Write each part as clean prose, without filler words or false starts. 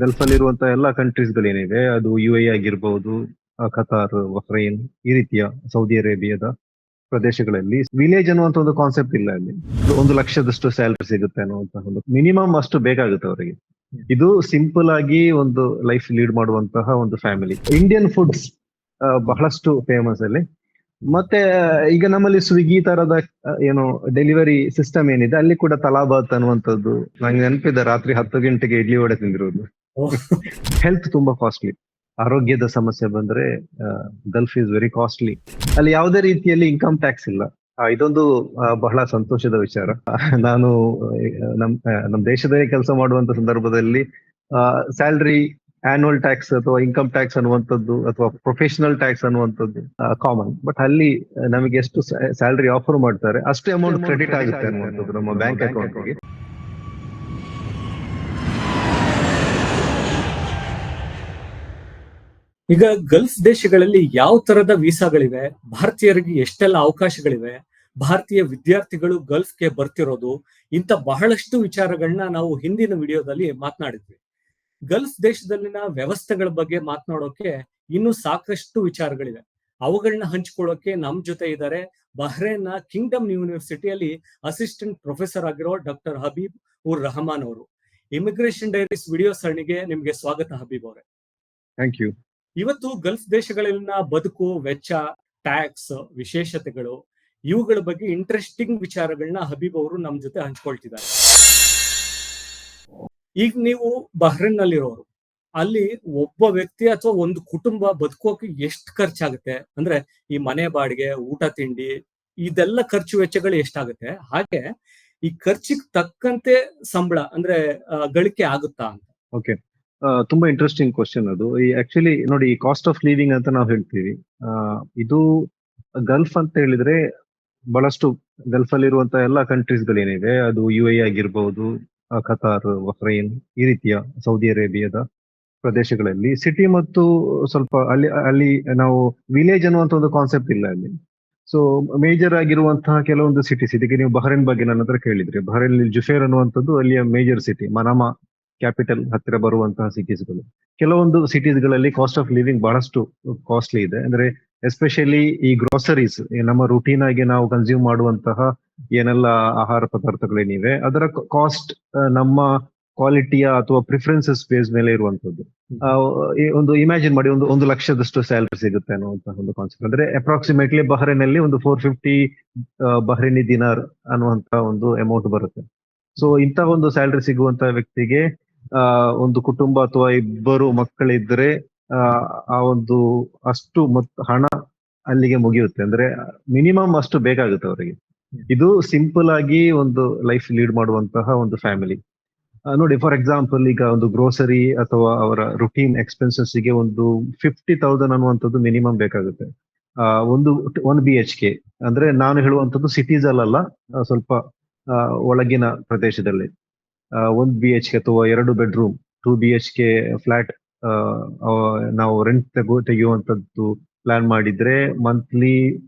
Gulf ಅಲ್ಲಿ ಇರುವಂತಹ ಎಲ್ಲಾ ಕಂಟ್ರೀಸ್ ಗಳೇನಿವೆ, ಅದು UAE ಆಗಿರ್ಬಹುದು, ಖತಾರ್, ಬಹ್ರೈನ್, ಈ ರೀತಿಯ ಸೌದಿ ಅರೇಬಿಯಾದ ಪ್ರದೇಶಗಳಲ್ಲಿ ವಿಲೇಜ್ ಅನ್ನುವಂತ ಒಂದು ಕಾನ್ಸೆಪ್ಟ್ ಇಲ್ಲ ಅಲ್ಲಿ. 1 ಲಕ್ಷದಷ್ಟು ಸ್ಯಾಲರಿ ಸಿಗುತ್ತೆ ಅನ್ನುವಂತಹ ಒಂದು ಮಿನಿಮಮ್ ಅಷ್ಟು ಬೇಕಾಗುತ್ತೆ ಅವರಿಗೆ. ಇದು ಸಿಂಪಲ್ ಆಗಿ ಒಂದು ಲೈಫ್ ಲೀಡ್ ಮಾಡುವಂತಹ ಒಂದು ಫ್ಯಾಮಿಲಿ. ಇಂಡಿಯನ್ ಫುಡ್ಸ್ ಬಹಳಷ್ಟು ಫೇಮಸ್ ಅಲ್ಲಿ. ಮತ್ತೆ ಈಗ ನಮ್ಮಲ್ಲಿ ಸ್ವಿಗ್ಗಿ ತರದ ಏನು ಡೆಲಿವರಿ ಸಿಸ್ಟಮ್ ಏನಿದೆ, ಅಲ್ಲಿ ಕೂಡ ತಲಾಬಾತ್ ಅನ್ನುವಂಥದ್ದು ನಂಗೆ ನೆನಪಿದೆ. ರಾತ್ರಿ 10 ಗಂಟೆಗೆ ಇಡ್ಲಿ ವಡೆ ತಿಂದಿರೋದು. ಹೆಲ್ತ್ ತುಂಬಾ ಕಾಸ್ಟ್ಲಿ. ಆರೋಗ್ಯದ ಸಮಸ್ಯೆ ಬಂದ್ರೆ ಗಲ್ಫ್ ಇಸ್ ವೆರಿ ಕಾಸ್ಟ್ಲಿ. ಅಲ್ಲಿ ಯಾವುದೇ ರೀತಿಯಲ್ಲಿ ಇನ್ಕಮ್ ಟ್ಯಾಕ್ಸ್ ಇಲ್ಲ. ಇದೊಂದು ಬಹಳ ಸಂತೋಷದ ವಿಚಾರ. ನಾನು ನಮ್ ದೇಶದಲ್ಲಿ ಕೆಲಸ ಮಾಡುವಂತ ಸಂದರ್ಭದಲ್ಲಿ ಸ್ಯಾಲ್ರಿ, ಆನ್ಯುವಲ್ ಟ್ಯಾಕ್ಸ್ ಅಥವಾ ಇನ್ಕಮ್ ಟ್ಯಾಕ್ಸ್ ಅನ್ನುವಂಥದ್ದು ಅಥವಾ ಪ್ರೊಫೆಷನಲ್ ಟ್ಯಾಕ್ಸ್ ಅನ್ನುವಂಥದ್ದು ಕಾಮನ್. ಬಟ್ ಅಲ್ಲಿ ನಮಗೆ ಎಷ್ಟು ಸ್ಯಾಲ್ರಿ ಆಫರ್ ಮಾಡ್ತಾರೆ ಅಷ್ಟೇ ಅಮೌಂಟ್ ಕ್ರೆಡಿಟ್ ಆಗುತ್ತೆ ಅನ್ನುವಂಥದ್ದು ನಮ್ಮ ಬ್ಯಾಂಕ್ ಅಕೌಂಟ್ಗೆ. ಈಗ ಗಲ್ಫ್ ದೇಶಗಳಲ್ಲಿ ಯಾವ ತರದ ವೀಸಾಗಳಿವೆ, ಭಾರತೀಯರಿಗೆ ಎಷ್ಟೆಲ್ಲ ಅವಕಾಶಗಳಿವೆ, ಭಾರತೀಯ ವಿದ್ಯಾರ್ಥಿಗಳು ಗಲ್ಫ್ಗೆ ಬರ್ತಿರೋದು, ಇಂಥ ಬಹಳಷ್ಟು ವಿಚಾರಗಳನ್ನ ನಾವು ಹಿಂದಿನ ವಿಡಿಯೋದಲ್ಲಿ ಮಾತನಾಡಿದ್ವಿ. ಗಲ್ಫ್ ದೇಶದಲ್ಲಿನ ವ್ಯವಸ್ಥೆಗಳ ಬಗ್ಗೆ ಮಾತನಾಡೋಕೆ ಇನ್ನೂ ಸಾಕಷ್ಟು ವಿಚಾರಗಳಿವೆ. ಅವುಗಳನ್ನ ಹಂಚಿಕೊಳ್ಳೋಕೆ ನಮ್ ಜೊತೆ ಇದ್ದಾರೆ ಬಹ್ರೇನ್ ನ ಕಿಂಗ್ಡಮ್ ಯೂನಿವರ್ಸಿಟಿಯಲ್ಲಿ ಅಸಿಸ್ಟೆಂಟ್ ಪ್ರೊಫೆಸರ್ ಆಗಿರೋ ಡಾಕ್ಟರ್ ಹಬೀಬ್ ಉರ್ ರಹಮಾನ್ ಅವರು. ಇಮಿಗ್ರೇಷನ್ ಡೈರೀಸ್ ವಿಡಿಯೋ ಸರಣಿಗೆ ನಿಮ್ಗೆ ಸ್ವಾಗತ ಹಬೀಬ್ ಅವರೇ. Thank you. ಇವತ್ತು ಗಲ್ಫ್ ದೇಶಗಳಲ್ಲಿನ ಬದುಕು, ವೆಚ್ಚ, ಟ್ಯಾಕ್ಸ್, ವಿಶೇಷತೆಗಳು, ಇವುಗಳ ಬಗ್ಗೆ ಇಂಟ್ರೆಸ್ಟಿಂಗ್ ವಿಚಾರಗಳನ್ನ ಹಬೀಬ್ ಅವರು ನಮ್ ಜೊತೆ ಹಂಚ್ಕೊಳ್ತಿದ್ದಾರೆ. ಈಗ ನೀವು ಬಹ್ರೇನ್ ನಲ್ಲಿರೋರು, ಅಲ್ಲಿ ಒಬ್ಬ ವ್ಯಕ್ತಿ ಅಥವಾ ಒಂದು ಕುಟುಂಬ ಬದುಕೋಕೆ ಎಷ್ಟು ಖರ್ಚಾಗುತ್ತೆ? ಅಂದ್ರೆ ಈ ಮನೆ ಬಾಡಿಗೆ, ಊಟ ತಿಂಡಿ, ಇದೆಲ್ಲ ಖರ್ಚು ವೆಚ್ಚಗಳು ಎಷ್ಟಾಗುತ್ತೆ? ಹಾಗೆ ಈ ಖರ್ಚಿಗೆ ತಕ್ಕಂತೆ ಸಂಬಳ ಅಂದ್ರೆ ಗಳಿಕೆ ಆಗುತ್ತಾ ಅಂತ. ಓಕೆ, ತುಂಬಾ ಇಂಟ್ರೆಸ್ಟಿಂಗ್ ಕ್ವಶನ್ ಅದು. ಈ ಆಕ್ಚುಲಿ ನೋಡಿ, ಈ ಕಾಸ್ಟ್ ಆಫ್ ಲಿವಿಂಗ್ ಅಂತ ನಾವು ಹೇಳ್ತೀವಿ. ಇದು ಗಲ್ಫ್ ಅಂತ ಹೇಳಿದ್ರೆ ಬಹಳಷ್ಟು ಗಲ್ಫ್ ಅಲ್ಲಿ ಇರುವಂತಹ ಎಲ್ಲಾ ಕಂಟ್ರೀಸ್ ಗಳೇನಿವೆ, ಅದು UAE ಆಗಿರ್ಬಹುದು, ಖತಾರ್, ಬಹ್ರೈನ್, ಈ ರೀತಿಯ ಸೌದಿ ಅರೇಬಿಯಾದ ಪ್ರದೇಶಗಳಲ್ಲಿ ಸಿಟಿ ಮತ್ತು ಸ್ವಲ್ಪ ಅಲ್ಲಿ ನಾವು ವಿಲೇಜ್ ಅನ್ನುವಂತ ಒಂದು ಕಾನ್ಸೆಪ್ಟ್ ಇಲ್ಲ ಅಲ್ಲಿ. ಸೊ ಮೇಜರ್ ಆಗಿರುವಂತಹ ಕೆಲವೊಂದು ಸಿಟೀಸ್, ಇದಕ್ಕೆ ನೀವು ಬಹ್ರೈನ್ ಬಗ್ಗೆ ನನ್ನ ಹತ್ರ ಕೇಳಿದ್ರಿ. ಬಹ್ರೈನ್ ಜುಫೇರ್ ಅನ್ನುವಂಥದ್ದು ಅಲ್ಲಿಯ ಮೇಜರ್ ಸಿಟಿ, ಮನಾಮಾ ಕ್ಯಾಪಿಟಲ್ ಹತ್ತಿರ ಬರುವಂತಹ ಸಿಟೀಸ್ಗಳು. ಕೆಲವೊಂದು ಸಿಟೀಸ್ ಗಳಲ್ಲಿ ಕಾಸ್ಟ್ ಆಫ್ ಲಿವಿಂಗ್ ಬಹಳಷ್ಟು ಕಾಸ್ಟ್ಲಿ ಇದೆ. ಅಂದ್ರೆ ಎಸ್ಪೆಷಲಿ ಈ ಗ್ರೋಸರೀಸ್, ನಮ್ಮ ರುಟೀನ್ ಆಗಿ ನಾವು ಕನ್ಸ್ಯೂಮ್ ಮಾಡುವಂತಹ ಏನೆಲ್ಲ ಆಹಾರ ಪದಾರ್ಥಗಳೇನಿವೆ, ಅದರ ಕಾಸ್ಟ್ ನಮ್ಮ ಕ್ವಾಲಿಟಿಯ ಅಥವಾ ಪ್ರಿಫರೆನ್ಸಸ್ ಬೇಸ್ ಮೇಲೆ ಇರುವಂತದ್ದು. ಒಂದು ಇಮ್ಯಾಜಿನ್ ಮಾಡಿ, 1 ಲಕ್ಷದಷ್ಟು ಸ್ಯಾಲರಿ ಸಿಗುತ್ತೆ ಅನ್ನುವಂತಹ ಒಂದು ಕಾನ್ಸೆಪ್ಟ್. ಅಂದ್ರೆ ಅಪ್ರಾಕ್ಸಿಮೇಟ್ಲಿ ಬಹ್ರೈನ್ ಅಲ್ಲಿ ಒಂದು 450 ಬಹ್ರೈನಿ ದಿನಾರ್ ಅನ್ನುವಂತ ಒಂದು ಅಮೌಂಟ್ ಬರುತ್ತೆ. ಸೊ ಇಂಥ ಒಂದು ಸ್ಯಾಲರಿ ಸಿಗುವಂತ ವ್ಯಕ್ತಿಗೆ ಒಂದು ಕುಟುಂಬ ಅಥವಾ ಇಬ್ಬರು ಮಕ್ಕಳಿದ್ರೆ ಆ ಒಂದು ಅಷ್ಟು ಹಣ ಅಲ್ಲಿಗೆ ಮುಗಿಯುತ್ತೆ. ಅಂದ್ರೆ ಮಿನಿಮಮ್ ಅಷ್ಟು ಬೇಕಾಗುತ್ತೆ ಅವರಿಗೆ. ಇದು ಸಿಂಪಲ್ ಆಗಿ ಒಂದು ಲೈಫ್ ಲೀಡ್ ಮಾಡುವಂತಹ ಒಂದು ಫ್ಯಾಮಿಲಿ. ನೋಡಿ, ಫಾರ್ ಎಕ್ಸಾಂಪಲ್, ಈಗ ಒಂದು ಗ್ರೋಸರಿ ಅಥವಾ ಅವರ ರುಟೀನ್ ಎಕ್ಸ್ಪೆನ್ಸಸ್ ಗೆ ಒಂದು 50,000 ಅನ್ನುವಂಥದ್ದು ಮಿನಿಮಮ್ ಬೇಕಾಗುತ್ತೆ. ಒಂದು 1 BHK, ಅಂದ್ರೆ ನಾನು ಹೇಳುವಂಥದ್ದು ಸಿಟೀಸ್ ಅಲ್ಲ, ಸ್ವಲ್ಪ ಒಳಗಿನ ಪ್ರದೇಶದಲ್ಲಿ 1 BHK ಅಥವಾ 2 ಬೆಡ್ರೂಮ್ 2 BHK ಫ್ಲಾಟ್ ನಾವು ರೆಂಟ್ ತೆಗೆಯುವಂತದ್ದು ಪ್ಲಾನ್ ಮಾಡಿದ್ರೆ ಮಂತ್ಲಿ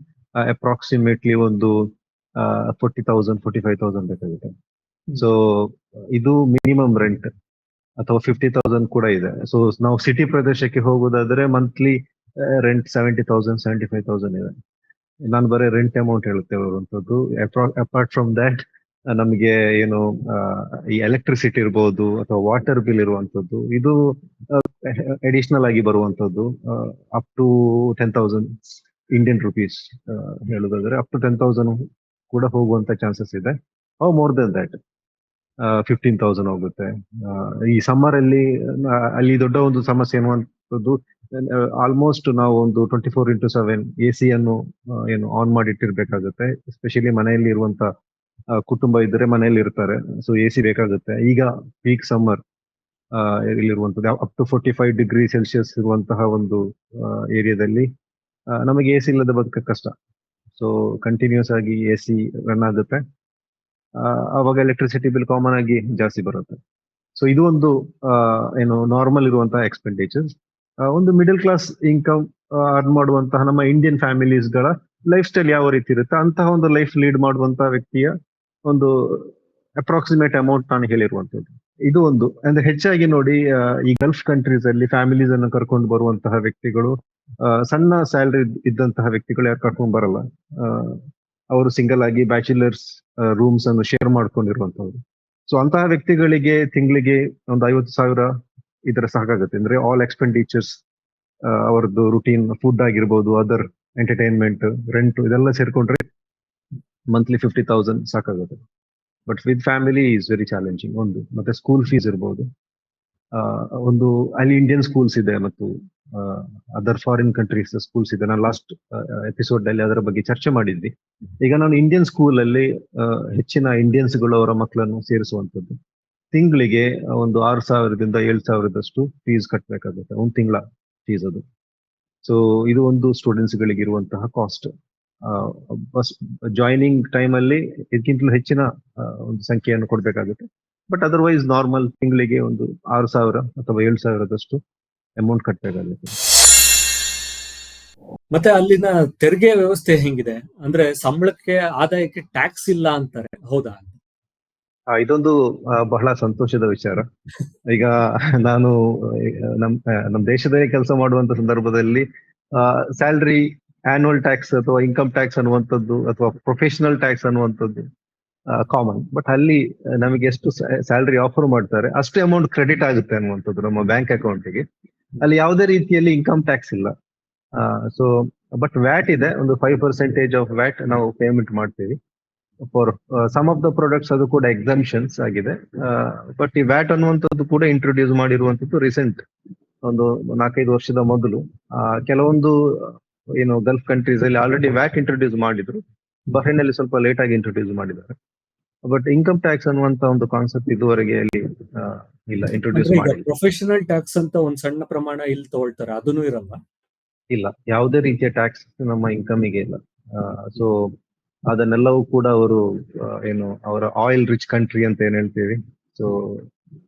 ಅಪ್ರಾಕ್ಸಿಮೇಟ್ಲಿ ಒಂದು 40,000 45,000 ಬೇಕಾಗುತ್ತೆ. ಸೊ ಇದು ಮಿನಿಮಮ್ ರೆಂಟ್. ಅಥವಾ 50,000 ಕೂಡ ಇದೆ. ಸೊ ನಾವು ಸಿಟಿ ಪ್ರದೇಶಕ್ಕೆ ಹೋಗೋದಾದ್ರೆ ಮಂತ್ಲಿ ರೆಂಟ್ 70,000 75,000 ಇದೆ. ನಾನು ಬರೀ ರೆಂಟ್ ಅಮೌಂಟ್ ಹೇಳುತ್ತಿರುವಂತದ್ದು. ಅಪಾರ್ಟ್ ಫ್ರಮ್ ದ್ಯಾಟ್ ನಮಗೆ ಏನು ಈ ಎಲೆಕ್ಟ್ರಿಸಿಟಿ ಇರ್ಬೋದು ಅಥವಾ ವಾಟರ್ ಬಿಲ್ ಇರುವಂತದ್ದು, ಇದು ಅಡಿಷನಲ್ ಆಗಿ ಬರುವಂತದ್ದು. ಅಪ್ ಟು 10,000 ಇಂಡಿಯನ್ ರುಪೀಸ್ ಹೇಳುದಾದ್ರೆ ಅಪ್ ಟು 10,000 ಕೂಡ ಹೋಗುವಂತ ಚಾನ್ಸಸ್ ಇದೆ. ಮೋರ್ ದೆನ್ ದ್ಯಾಟ್ 15,000 ಹೋಗುತ್ತೆ. ಈ ಸಮ್ಮರ್ ಅಲ್ಲಿ ದೊಡ್ಡ ಒಂದು ಸಮಸ್ಯೆ ಎನ್ನುವಂಥದ್ದು, ಆಲ್ಮೋಸ್ಟ್ ನಾವು ಒಂದು 24x7 AC ಅನ್ನು ಏನು ಆನ್ ಮಾಡಿಟ್ಟಿರ್ಬೇಕಾಗುತ್ತೆ. ಎಸ್ಪೆಷಲಿ ಮನೆಯಲ್ಲಿ ಇರುವಂತ ಕುಟುಂಬ ಇದ್ದರೆ ಮನೆಯಲ್ಲಿ ಇರ್ತಾರೆ, ಸೊ AC ಬೇಕಾಗುತ್ತೆ. ಈಗ ಪೀಕ್ ಸಮ್ಮರ್ ಇಲ್ಲಿರುವಂತದ್ದು ಅಪ್ ಟು 45 ಡಿಗ್ರಿ ಸೆಲ್ಸಿಯಸ್ ಇರುವಂತಹ ಒಂದು ಏರಿಯಾದಲ್ಲಿ ನಮಗೆ AC ಇಲ್ಲದೆ ಬದುಕ ಕಷ್ಟ. ಸೊ ಕಂಟಿನ್ಯೂಸ್ ಆಗಿ AC ರನ್ ಆಗುತ್ತೆ. ಅವಾಗ ಎಲೆಕ್ಟ್ರಿಸಿಟಿ ಬಿಲ್ ಕಾಮನ್ ಆಗಿ ಜಾಸ್ತಿ ಬರುತ್ತೆ. ಸೊ ಇದು ಒಂದು ಏನು ನಾರ್ಮಲ್ ಇರುವಂತಹ ಎಕ್ಸ್ಪೆಂಡಿಚರ್ಸ್. ಒಂದು ಮಿಡಲ್ ಕ್ಲಾಸ್ ಇನ್ಕಮ್ ಅರ್ನ್ ಮಾಡುವಂತಹ ನಮ್ಮ ಇಂಡಿಯನ್ ಫ್ಯಾಮಿಲೀಸ್ ಗಳ ಲೈಫ್ ಸ್ಟೈಲ್ ಯಾವ ರೀತಿ ಇರುತ್ತೆ, ಅಂತಹ ಒಂದು ಲೈಫ್ ಲೀಡ್ ಮಾಡುವಂತಹ ವ್ಯಕ್ತಿಯ ಒಂದು ಅಪ್ರಾಕ್ಸಿಮೇಟ್ ಅಮೌಂಟ್ ನಾನು ಹೇಳಿರುವಂತದ್ದು. ಇದು ಒಂದು ಅಂದ್ರೆ ಹೆಚ್ಚಾಗಿ ನೋಡಿ ಈ ಗಲ್ಫ್ ಕಂಟ್ರೀಸ್ ಅಲ್ಲಿ ಫ್ಯಾಮಿಲೀಸ್ ಅನ್ನು ಕರ್ಕೊಂಡು ಬರುವಂತಹ ವ್ಯಕ್ತಿಗಳು ಸಣ್ಣ ಸ್ಯಾಲರಿ ಇದ್ದಂತಹ ವ್ಯಕ್ತಿಗಳು ಯಾರು ಕರ್ಕೊಂಡು ಬರಲ್ಲ. ಅವರು ಸಿಂಗಲ್ ಆಗಿ ಬ್ಯಾಚುಲರ್ಸ್ ರೂಮ್ಸ್ ಅನ್ನು ಶೇರ್ ಮಾಡ್ಕೊಂಡಿರುವಂತವ್ರು. ಸೊ ಅಂತಹ ವ್ಯಕ್ತಿಗಳಿಗೆ ತಿಂಗಳಿಗೆ ಒಂದು 50,000 ಇದರ ಸಾಕಾಗುತ್ತೆ. ಅಂದ್ರೆ ಆಲ್ ಎಕ್ಸ್ಪೆಂಡಿಚರ್ಸ್, ಅವರದ್ದು ರುಟೀನ್ ಫುಡ್ ಆಗಿರ್ಬೋದು, ಅದರ್ ಎಂಟರ್ಟೈನ್ಮೆಂಟ್, ರೆಂಟ್ ಇದೆಲ್ಲ ಸೇರ್ಕೊಂಡ್ರೆ ಮಂತ್ಲಿ 50,000 ಸಾಕಾಗುತ್ತೆ. But with family is very challenging. ಒಂದು ಮತ್ತೆ ಸ್ಕೂಲ್ ಫೀಸ್ ಇರ್ಬೋದು, ಒಂದು ಅಲ್ಲಿ ಇಂಡಿಯನ್ ಸ್ಕೂಲ್ಸ್ ಇದೆ ಮತ್ತು ಅದರ್ ಫಾರಿನ್ ಕಂಟ್ರೀಸ್ ಸ್ಕೂಲ್ಸ್ ಇದೆ. ನಾನು ಲಾಸ್ಟ್ ಎಪಿಸೋಡ್ ಅಲ್ಲಿ ಅದರ ಬಗ್ಗೆ ಚರ್ಚೆ ಮಾಡಿದ್ವಿ. ಈಗ ನಾನು ಇಂಡಿಯನ್ ಸ್ಕೂಲ್ ಅಲ್ಲಿ ಹೆಚ್ಚಿನ ಇಂಡಿಯನ್ಸ್ ಗಳು ಅವರ ಮಕ್ಕಳನ್ನು ಸೇರಿಸುವಂತದ್ದು. ತಿಂಗಳಿಗೆ ಒಂದು 6,000ದಿಂದ 7,000ದಷ್ಟು ಫೀಸ್ ಕಟ್ಟಬೇಕಾಗುತ್ತೆ, ಒಂದು ತಿಂಗಳ ಫೀಸ್ ಅದು. ಸೊ ಇದು ಒಂದು ಸ್ಟೂಡೆಂಟ್ಸ್ ಗಳಿಗೆ ಇರುವಂತಹ ಕಾಸ್ಟ್. ಬಸ್ ಜಾಯ್ನಿಂಗ್ ಟೈಮ್ ಅಲ್ಲಿ ಇದಕ್ಕಿಂತಲೂ ಹೆಚ್ಚಿನ ಒಂದು ಸಂಖ್ಯೆಯನ್ನು ಕೊಡ್ಬೇಕಾಗುತ್ತೆ. ಬಟ್ ಅದರ್ವೈಸ್ ನಾರ್ಮಲ್ ತಿಂಗಳಿಗೆ ಒಂದು 6,000 ಅಥವಾ 7,000ದಷ್ಟು ಅಮೌಂಟ್ ಕಟ್ಟಬೇಕಾಗುತ್ತೆ. ಮತ್ತೆ ಅಲ್ಲಿನ ತೆರಿಗೆ ವ್ಯವಸ್ಥೆ ಹೆಂಗಿದೆ? ಅಂದ್ರೆ ಸಂಬಳಕ್ಕೆ ಆದಾಯಕ್ಕೆ ಟ್ಯಾಕ್ಸ್ ಇಲ್ಲ ಅಂತಾರೆ, ಹೌದಾ? ಇದೊಂದು ಬಹಳ ಸಂತೋಷದ ವಿಚಾರ. ಈಗ ನಾನು ನಮ್ ದೇಶದಲ್ಲಿ ಕೆಲಸ ಮಾಡುವಂತ ಸಂದರ್ಭದಲ್ಲಿ ಸ್ಯಾಲ್ರಿ, ಆನ್ಯುವಲ್ ಟ್ಯಾಕ್ಸ್ ಅಥವಾ ಇನ್ಕಮ್ ಟ್ಯಾಕ್ಸ್ ಅನ್ನುವಂಥದ್ದು ಅಥವಾ ಪ್ರೊಫೆಷನಲ್ ಟ್ಯಾಕ್ಸ್ ಅನ್ನುವಂಥದ್ದು ಕಾಮನ್. ಬಟ್ ಅಲ್ಲಿ ನಮಗೆ ಎಷ್ಟು ಸ್ಯಾಲ್ರಿ ಆಫರ್ ಮಾಡ್ತಾರೆ ಅಷ್ಟೇ ಅಮೌಂಟ್ ಕ್ರೆಡಿಟ್ ಆಗುತ್ತೆ ಅನ್ನುವಂಥದ್ದು ನಮ್ಮ ಬ್ಯಾಂಕ್ ಅಕೌಂಟ್ಗೆ. ಅಲ್ಲಿ ಯಾವುದೇ ರೀತಿಯಲ್ಲಿ ಇನ್ಕಮ್ ಟ್ಯಾಕ್ಸ್ ಇಲ್ಲ. ಸೊ ಬಟ್ ವ್ಯಾಟ್ ಇದೆ, ಒಂದು 5% ಆಫ್ ವ್ಯಾಟ್ ನಾವು ಪೇಮೆಂಟ್ ಮಾಡ್ತೀವಿ. For some of the products ಅದು ಕೂಡ ಎಕ್ಸಂಪ್ಷನ್ಸ್ ಆಗಿದೆ. ಬಟ್ ಈ ವ್ಯಾಟ್ ಅನ್ನುವಂಥದ್ದು ಕೂಡ ಇಂಟ್ರೊಡ್ಯೂಸ್ ಮಾಡಿರುವಂತದ್ದು ರೀಸೆಂಟ್, ಒಂದು 4-5 ವರ್ಷದ ಮೊದಲು. ಕೆಲವೊಂದು ಏನು ಗಲ್ಫ್ ಕಂಟ್ರೀಸ್ ಅಲ್ಲಿ ಆಲ್ರೆಡಿ ವ್ಯಾಟ್ ಇಂಟ್ರೊಡ್ಯೂಸ್ ಮಾಡಿದ್ರು, ಬಹ್ರೈನ್ ಅಲ್ಲಿ ಸ್ವಲ್ಪ ಲೇಟ್ ಆಗಿ ಇಂಟ್ರೊಡ್ಯೂಸ್ ಮಾಡಿದ್ದಾರೆ. ಬಟ್ ಇನ್ಕಮ್ ಟ್ಯಾಕ್ಸ್ ಅನ್ನುವಂತ ಒಂದು ಕಾನ್ಸೆಪ್ಟ್ ಇದುವರೆಗೆ ಅಲ್ಲಿ ಇಲ್ಲ, ಇಂಟ್ರೊಡ್ಯೂಸ್ ಮಾಡಿ. ಪ್ರೊಫೆಷನಲ್ ಟ್ಯಾಕ್ಸ್ ಅಂತ ಒಂದ್ ಸಣ್ಣ ಪ್ರಮಾಣ ಇಲ್ಲಿ ತಗೊಳ್ತಾರೆ, ಅದನ್ನು ಇರಲ್ಲ? ಇಲ್ಲ, ಯಾವುದೇ ರೀತಿಯ ಟ್ಯಾಕ್ಸ್ ನಮ್ಮ ಇನ್ಕಮಿಗೆ ಇಲ್ಲ. ಸೊ ಅದನ್ನೆಲ್ಲವೂ ಕೂಡ ಅವರು ಏನು ಅವರ ಆಯಿಲ್ ರಿಚ್ ಕಂಟ್ರಿ ಅಂತ ಏನ್ ಹೇಳ್ತೀವಿ, ಸೊ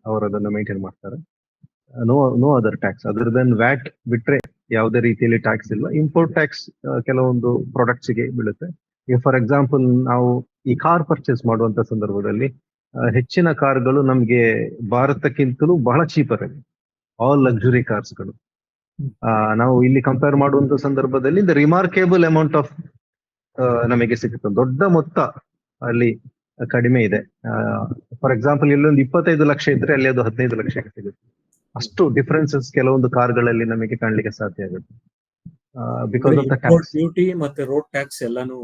ಅವರು ಅದನ್ನ ಮೇಂಟೈನ್ ಮಾಡ್ತಾರೆ. No other tax other than VAT ಬಿಟ್ರೆ ಯಾವುದೇ ರೀತಿಯಲ್ಲಿ ಟ್ಯಾಕ್ಸ್ ಇಲ್ಲ. ಇಂಪೋರ್ಟ್ ಟ್ಯಾಕ್ಸ್ ಕೆಲವೊಂದು ಪ್ರಾಡಕ್ಟ್ಸ್ ಗೆ ಬೀಳುತ್ತೆ. ಈಗ ಫಾರ್ ಎಕ್ಸಾಂಪಲ್ ನಾವು ಈ ಕಾರ್ ಪರ್ಚೇಸ್ ಮಾಡುವಂತ ಸಂದರ್ಭದಲ್ಲಿ ಹೆಚ್ಚಿನ ಕಾರ್ಗಳು ನಮ್ಗೆ ಭಾರತಕ್ಕಿಂತಲೂ ಬಹಳ ಚೀಪರ್ ಇದೆ, ಆಲ್ ಲಕ್ಸುರಿ ಕಾರ್ಸ್ಗಳು. ನಾವು ಇಲ್ಲಿ ಕಂಪೇರ್ ಮಾಡುವಂತ ಸಂದರ್ಭದಲ್ಲಿ ದ ರಿಮಾರ್ಕೇಬಲ್ ಅಮೌಂಟ್ ಆಫ್ ನಮಗೆ ಸಿಗುತ್ತೆ, ದೊಡ್ಡ ಮೊತ್ತ ಅಲ್ಲಿ ಕಡಿಮೆ ಇದೆ. ಫಾರ್ ಎಕ್ಸಾಂಪಲ್ ಇಲ್ಲೊಂದು 25 ಲಕ್ಷ ಇದ್ರೆ ಅಲ್ಲಿ ಅದು 15 ಲಕ್ಷಕ್ಕೆ ಸಿಗುತ್ತೆ. ಅಷ್ಟು ಡಿಫರೆನ್ಸಸ್ ಕೆಲವೊಂದು ಕಾರ್ಗಳಲ್ಲಿ ನಮಗೆ ಕಾಣ್ಲಿಕ್ಕೆ ಸಾಧ್ಯ ಆಗುತ್ತೆ. Because of the tax, duty ಮತ್ತೆ ರೋಡ್ ಟ್ಯಾಕ್ಸ್ ಎಲ್ಲಾನು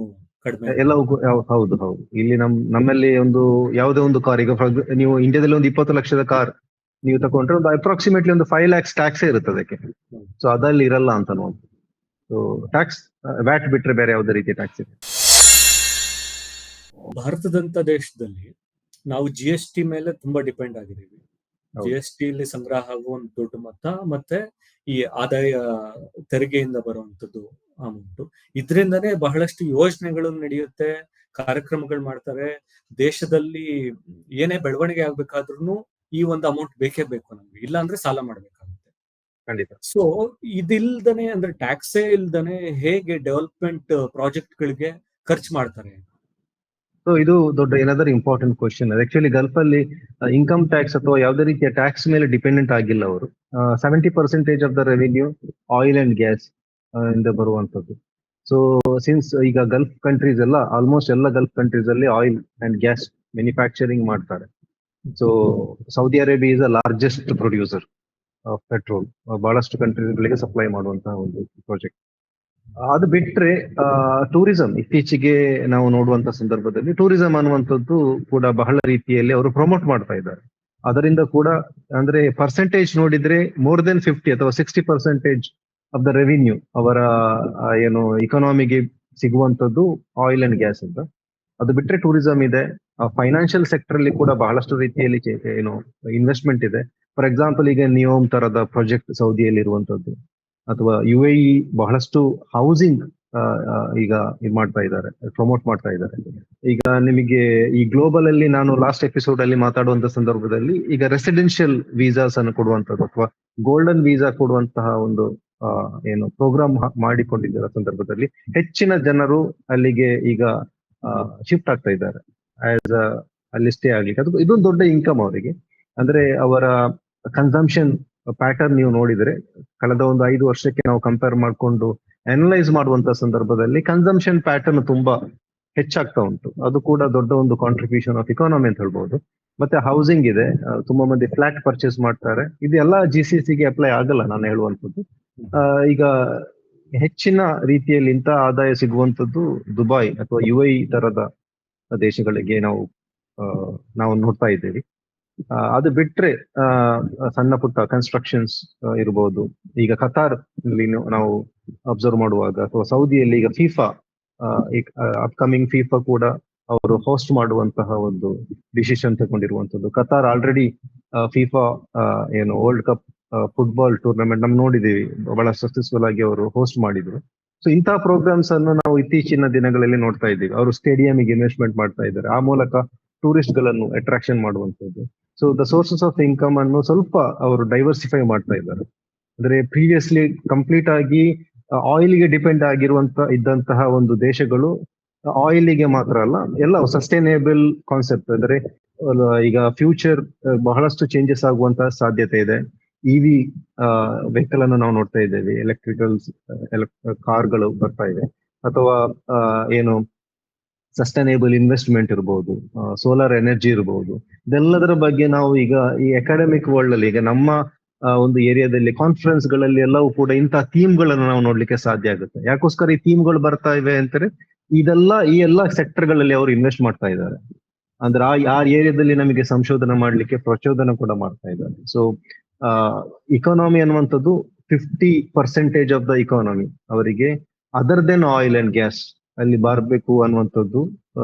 ಕಡಿಮೆ. ಎಲ್ಲವೂ ಹೌದು. ಇಲ್ಲಿ ನಮ್ಮಲ್ಲಿ ಒಂದು ಯಾವುದೇ ಒಂದು ಕಾರ್, ಈಗ ನೀವು ಇಂಡಿಯಾದಲ್ಲಿ ಒಂದು 20 ಲಕ್ಷದ ಕಾರ್ ನೀವು ತಗೊಂಡ್ರೆ ಒಂದು ಅಪ್ರಾಕ್ಸಿಮೇಟ್ಲಿ ಒಂದು 5 lakhs ಟ್ಯಾಕ್ಸೇ ಇರುತ್ತೆ ಅದಕ್ಕೆ. ಸೊ ಅದಲ್ಲಿ ಇರಲ್ಲ ಅಂತ ನೋಡಿ. ಸೊ ಟ್ಯಾಕ್ಸ್ ವ್ಯಾಟ್ ಬಿಟ್ರೆ ಬೇರೆ ಯಾವುದೇ ರೀತಿಯ ಟ್ಯಾಕ್ಸ್ ಇದೆ. ಭಾರತದಂತ ದೇಶದಲ್ಲಿ ನಾವು GST ಮೇಲೆ ತುಂಬಾ ಡಿಪೆಂಡ್ ಆಗಿದ್ದೀವಿ. GST ಇಲ್ಲಿ ಸಂಗ್ರಹ ಆಗುವ ಒಂದು ದೊಡ್ಡ ಮೊತ್ತ, ಮತ್ತೆ ಈ ಆದಾಯ ತೆರಿಗೆಯಿಂದ ಬರುವಂತದ್ದು ಅಮೌಂಟ್, ಇದರಿಂದನೇ ಬಹಳಷ್ಟು ಯೋಜನೆಗಳು ನಡೆಯುತ್ತೆ, ಕಾರ್ಯಕ್ರಮಗಳು ಮಾಡ್ತಾರೆ. ದೇಶದಲ್ಲಿ ಏನೇ ಬೆಳವಣಿಗೆ ಆಗ್ಬೇಕಾದ್ರೂ ಈ ಒಂದು ಅಮೌಂಟ್ ಬೇಕೇ ಬೇಕು ನಮ್ಗೆ, ಇಲ್ಲ ಅಂದ್ರೆ ಸಾಲ ಮಾಡ್ಬೇಕಾಗುತ್ತೆ. ಖಂಡಿತ. ಸೊ ಇದಿಲ್ದನೆ, ಅಂದ್ರೆ ಟ್ಯಾಕ್ಸೇ ಇಲ್ದನೆ ಹೇಗೆ ಡೆವಲಪ್ಮೆಂಟ್ ಪ್ರಾಜೆಕ್ಟ್ ಗಳಿಗೆ ಖರ್ಚು ಮಾಡ್ತಾರೆ? ಸೊ ಇದು ದೊಡ್ಡ ಏನದರ್ ಇಂಪಾರ್ಟೆಂಟ್ ಕ್ವಶನ್. ಆಕ್ಚುಲಿ ಗಲ್ಫ್ ಅಲ್ಲಿ ಇನ್ಕಮ್ ಟ್ಯಾಕ್ಸ್ ಅಥವಾ ಯಾವುದೇ ರೀತಿಯ ಟ್ಯಾಕ್ಸ್ ಮೇಲೆ ಡಿಪೆಂಡೆಂಟ್ ಆಗಿಲ್ಲ ಅವರು. 70% of the revenue oil and gas ಇಂದ ಬರುವಂತದ್ದು. ಸೊ ಸಿನ್ಸ್ ಈಗ ಗಲ್ಫ್ ಕಂಟ್ರೀಸ್ ಎಲ್ಲ, ಆಲ್ಮೋಸ್ಟ್ ಎಲ್ಲ ಗಲ್ಫ್ ಕಂಟ್ರೀಸ್ ಅಲ್ಲಿ ಆಯಿಲ್ ಅಂಡ್ ಗ್ಯಾಸ್ ಮ್ಯಾನುಫ್ಯಾಕ್ಚರಿಂಗ್ ಮಾಡ್ತಾರೆ. So Saudi Arabia is the largest producer of petrol, ಬಹಳಷ್ಟು ಕಂಟ್ರೀಸ್ ಗಳಿಗೆ ಸಪ್ಲೈ ಮಾಡುವಂತಹ ಒಂದು ಪ್ರಾಜೆಕ್ಟ್. ಅದು ಬಿಟ್ರೆ ಟೂರಿಸಂ, ಇತ್ತೀಚೆಗೆ ನಾವು ನೋಡುವಂತ ಸಂದರ್ಭದಲ್ಲಿ ಟೂರಿಸಂ ಅನ್ನುವಂಥದ್ದು ಕೂಡ ಬಹಳ ರೀತಿಯಲ್ಲಿ ಅವರು ಪ್ರಮೋಟ್ ಮಾಡ್ತಾ ಇದ್ದಾರೆ. ಅದರಿಂದ ಕೂಡ ಅಂದ್ರೆ ಪರ್ಸೆಂಟೇಜ್ ನೋಡಿದ್ರೆ ಮೋರ್ ದೆನ್ 50 ಅಥವಾ 60% ಆಫ್ ದ ರೆವಿನ್ಯೂ ಅವರ ಏನು ಇಕಾನಮಿಗೆ ಸಿಗುವಂತದ್ದು ಆಯಿಲ್ ಅಂಡ್ ಗ್ಯಾಸ್ ಅಂತ. ಅದು ಬಿಟ್ರೆ ಟೂರಿಸಂ ಇದೆ. ಫೈನಾನ್ಷಿಯಲ್ ಸೆಕ್ಟರ್ ಅಲ್ಲಿ ಕೂಡ ಬಹಳಷ್ಟು ರೀತಿಯಲ್ಲಿ ಏನು ಇನ್ವೆಸ್ಟ್ಮೆಂಟ್ ಇದೆ. ಫಾರ್ ಎಕ್ಸಾಂಪಲ್ ಈಗ ನಿಯೋಮ್ ತರದ ಪ್ರಾಜೆಕ್ಟ್ ಸೌದಿಯಲ್ಲಿ ಇರುವಂತದ್ದು, ಅಥವಾ UAE ಬಹಳಷ್ಟು ಹೌಸಿಂಗ್ ಈಗ ಇದು ಮಾಡ್ತಾ ಇದ್ದಾರೆ, ಪ್ರಮೋಟ್ ಮಾಡ್ತಾ ಇದ್ದಾರೆ. ಈಗ ನಿಮಗೆ ಈ ಗ್ಲೋಬಲ್ ಅಲ್ಲಿ ನಾನು ಲಾಸ್ಟ್ ಎಪಿಸೋಡ್ ಅಲ್ಲಿ ಮಾತಾಡುವಂತ ಸಂದರ್ಭದಲ್ಲಿ ಈಗ ರೆಸಿಡೆನ್ಷಿಯಲ್ ವೀಸಾಸ್ ಅನ್ನು ಕೊಡುವಂತದ್ದು ಅಥವಾ ಗೋಲ್ಡನ್ ವೀಸಾ ಕೊಡುವಂತಹ ಒಂದು ಏನು ಪ್ರೋಗ್ರಾಮ್ ಮಾಡಿಕೊಂಡಿದ್ದರ ಸಂದರ್ಭದಲ್ಲಿ ಹೆಚ್ಚಿನ ಜನರು ಅಲ್ಲಿಗೆ ಈಗ ಶಿಫ್ಟ್ ಆಗ್ತಾ ಇದ್ದಾರೆ ಅಲ್ಲಿ ಸ್ಟೇ ಆಗ್ಲಿಕ್ಕೆ. ಅದು ಇದೊಂದು ದೊಡ್ಡ ಇನ್ಕಮ್ ಅವರಿಗೆ. ಅಂದ್ರೆ ಅವರ ಕನ್ಸಂಪ್ಷನ್ ಪ್ಯಾಟರ್ನ್ ನೀವು ನೋಡಿದ್ರೆ ಕಳೆದ ಒಂದು 5 ವರ್ಷಕ್ಕೆ ನಾವು ಕಂಪೇರ್ ಮಾಡಿಕೊಂಡು ಅನಲೈಸ್ ಮಾಡುವಂತ ಸಂದರ್ಭದಲ್ಲಿ ಕನ್ಸಂಪ್ಷನ್ ಪ್ಯಾಟರ್ನ್ ತುಂಬಾ ಹೆಚ್ಚಾಗ್ತಾ ಉಂಟು. ಅದು ಕೂಡ ದೊಡ್ಡ ಒಂದು ಕಾಂಟ್ರಿಬ್ಯೂಷನ್ ಆಫ್ ಇಕಾನಮಿ ಅಂತ ಹೇಳ್ಬಹುದು. ಮತ್ತೆ ಹೌಸಿಂಗ್ ಇದೆ, ತುಂಬಾ ಮಂದಿ ಫ್ಲಾಟ್ ಪರ್ಚೇಸ್ ಮಾಡ್ತಾರೆ. ಇದೆಲ್ಲ GCCಗೆ ಅಪ್ಲೈ ಆಗಲ್ಲ ನಾನು ಹೇಳುವಂಥದ್ದು. ಈಗ ಹೆಚ್ಚಿನ ರೀತಿಯಲ್ಲಿ ಇಂಥ ಆದಾಯ ಸಿಗುವಂತದ್ದು ದುಬೈ ಅಥವಾ UAE ತರದ ದೇಶಗಳಿಗೆ ನಾವು ನೋಡ್ತಾ ಇದ್ದೇವೆ. ಅದು ಬಿಟ್ರೆ ಸಣ್ಣ ಪುಟ್ಟ ಕನ್ಸ್ಟ್ರಕ್ಷನ್ಸ್ ಇರಬಹುದು. ಈಗ ಕತಾರ್ ಅಲ್ಲಿ ನಾವು ಅಬ್ಸರ್ವ್ ಮಾಡುವಾಗ ಅಥವಾ ಸೌದಿಯಲ್ಲಿ ಈಗ ಫಿಫಾ ಅಪ್ಕಮಿಂಗ್ ಫಿಫಾ ಕೂಡ ಅವರು ಹೋಸ್ಟ್ ಮಾಡುವಂತಹ ಒಂದು ಡಿಸಿಷನ್ ತಗೊಂಡಿರುವಂತದ್ದು. ಕತಾರ್ ಆಲ್ರೆಡಿ ಫಿಫಾ ಏನು ವರ್ಲ್ಡ್ ಕಪ್ ಫುಟ್ಬಾಲ್ ಟೂರ್ನಮೆಂಟ್ ನಾವು ನೋಡಿದೀವಿ, ಬಹಳ ಸಕ್ಸಸ್ಫುಲ್ ಆಗಿ ಅವರು ಹೋಸ್ಟ್ ಮಾಡಿದ್ರು. ಸೊ ಇಂತಹ ಪ್ರೋಗ್ರಾಮ್ಸ್ ಅನ್ನು ನಾವು ಇತ್ತೀಚಿನ ದಿನಗಳಲ್ಲಿ ನೋಡ್ತಾ ಇದ್ದೀವಿ. ಅವರು ಸ್ಟೇಡಿಯಂಗೆ ಇನ್ವೆಸ್ಟ್ಮೆಂಟ್ ಮಾಡ್ತಾ ಇದ್ದಾರೆ, ಆ ಮೂಲಕ ಟೂರಿಸ್ಟ್ ಗಳನ್ನು ಅಟ್ರಾಕ್ಷನ್ ಮಾಡುವಂತದ್ದು. So the sources of income ಅನ್ನು ಸ್ವಲ್ಪ ಅವರು ಡೈವರ್ಸಿಫೈ ಮಾಡ್ತಾ ಇದ್ದಾರೆ. ಅಂದ್ರೆ ಪ್ರೀವಿಯಸ್ಲಿ ಕಂಪ್ಲೀಟ್ ಆಗಿ ಆಯಿಲ್ಗೆ ಡಿಪೆಂಡ್ ಇದ್ದಂತಹ ಒಂದು ದೇಶಗಳು ಆಯಿಲ್ಗೆ ಮಾತ್ರ ಅಲ್ಲ, ಎಲ್ಲ ಸಸ್ಟೈನೇಬಲ್ ಕಾನ್ಸೆಪ್ಟ್. ಅಂದ್ರೆ ಈಗ ಫ್ಯೂಚರ್ ಬಹಳಷ್ಟು ಚೇಂಜಸ್ ಆಗುವಂತಹ ಸಾಧ್ಯತೆ ಇದೆ. EV ವೆಹಿಕಲ್ ಅನ್ನು ನಾವು ನೋಡ್ತಾ ಇದ್ದೇವೆ, ಕಾರ್ಗಳು ಬರ್ತಾ ಇದೆ, ಅಥವಾ ಏನು ಸಸ್ಟೈನೇಬಲ್ ಇನ್ವೆಸ್ಟ್ಮೆಂಟ್ ಇರಬಹುದು, ಸೋಲಾರ್ ಎನರ್ಜಿ ಇರಬಹುದು. ಇದೆಲ್ಲದರ ಬಗ್ಗೆ ನಾವು ಈಗ ಈ ಅಕಾಡೆಮಿಕ್ ವರ್ಲ್ಡ್ ಅಲ್ಲಿ ಈಗ ನಮ್ಮ ಒಂದು ಏರಿಯಾದಲ್ಲಿ ಕಾನ್ಫರೆನ್ಸ್ ಗಳಲ್ಲಿ ಎಲ್ಲವೂ ಕೂಡ ಇಂತಹ ಥೀಮ್ ಗಳನ್ನು ನಾವು ನೋಡ್ಲಿಕ್ಕೆ ಸಾಧ್ಯ ಆಗುತ್ತೆ. ಯಾಕೋಸ್ಕರ ಈ ಥೀಮ್ಗಳು ಬರ್ತಾ ಇವೆ ಅಂತಾರೆ, ಈ ಎಲ್ಲ ಸೆಕ್ಟರ್ ಗಳಲ್ಲಿ ಅವರು ಇನ್ವೆಸ್ಟ್ ಮಾಡ್ತಾ ಇದ್ದಾರೆ. ಅಂದ್ರೆ ಆ ಏರಿಯಾದಲ್ಲಿ ನಮಗೆ ಸಂಶೋಧನೆ ಮಾಡ್ಲಿಕ್ಕೆ ಪ್ರಚೋದನೆ ಕೂಡ ಮಾಡ್ತಾ ಇದ್ದಾರೆ. ಸೊ ಇಕಾನಮಿ ಅನ್ನುವಂಥದ್ದು 50% ಆಫ್ ದ ಇಕಾನಮಿ ಅವರಿಗೆ other than oil and gas ಅಲ್ಲಿ ಬರಬೇಕು ಅನ್ನುವಂಥದ್ದು